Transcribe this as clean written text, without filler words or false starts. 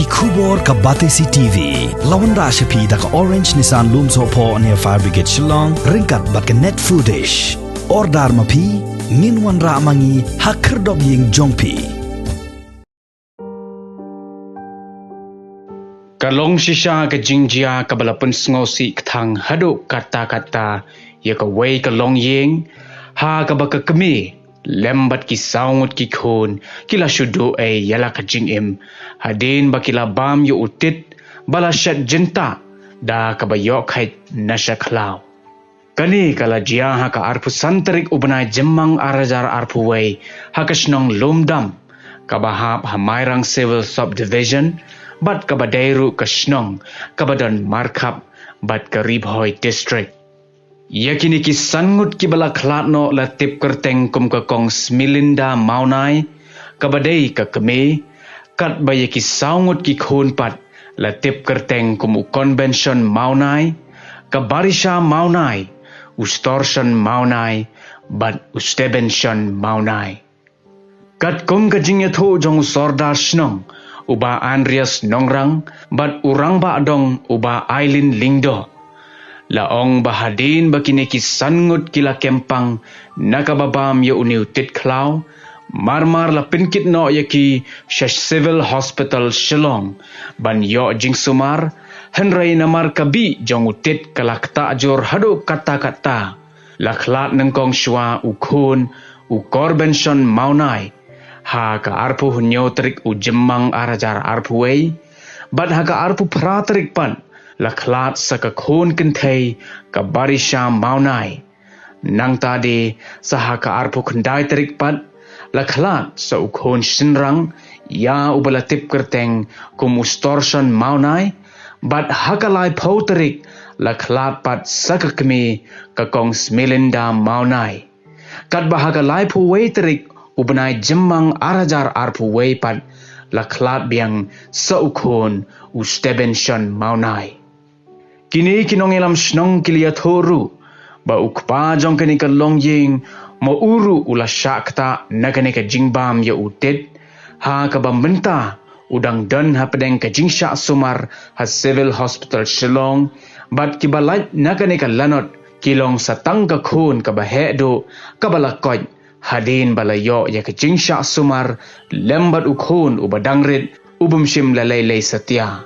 Kubor ka Batesi TV. Lawan ra siya pi da ka Orange Nissan Lumso po near Fire Brigade Shillong. Ringkat bat ka net foodish. Ordar mapi, minwan ra mangi hakerdog ying jongpi. Kalong sisya ka jingjia kabalapun ngosi ktang haduk kata-kata ya ka wei kalong ying ha ka baka kemi lembat ki saungut ki khon kila shudu yala ka jingim hadin bakila bam yu utit bala shat jenta da ka bayok hai nasha khlaw kani kala jia ha ka arpu santarik ubnai jemmang arajar arpu wei ha ka snong lumdam ka bahap hamairang civil subdivision bat kabadairu kasnong kabadan markap bat karibhoy district yakini ki sangut ki bala khlatno la tip kerteng kum ka kong smilinda maunai kabadai ka keme kat baya ki saungut ki khon pat la tip kerteng kum convention maunai kabarisha maunai ustortion maunai bat ustebention maunai kat kum ka jingya tho jong sorda snong uba Andreas Nongrang bat urang ba adong uba Aileen Lingdo laong bahadin bakine ki sangut kila kempang nakababam ya uniu tit klau marmar la pinkit no yaki shash civil hospital Shillong ban yo jing sumar henrai namar kabi jong utit kalakta ajur hadu kata-kata lakhlat nengkong shwa ukun u korbenson maunai ha ka arpu hunyo trik u jemmang arajar arpu wei bat ha ka arpu pratrik pan lakhlat saka khon kinthei ka barisha maunai nang tadi saha ka arpu khandai trik pat lakhlat sa u khon sinrang ya ubala tip kerteng kum ustorson maunai bat ha ka lai phau trik lakhlat pat saka kemi ka kong smilinda maunai kat bah ka lai phu wei trik ubnai jemmang arajar arpu wei pat lakhlat biang sa ukhon ustebenson maunai kini kinong elam snong kilia thoru ba ukpa jong kani ka longying mo uru ula shakta nagane ka jingbam ya utit ha ka bambenta udang dan ha pedeng ka jingsha sumar ha civil hospital Shillong bat kibalat nagane ka lanot kilong satang ka khon ka bahedo ka balakoj hadin balayo ya ka jingsha sumar lembat ukhon ubadangrit ubumshim lalay satya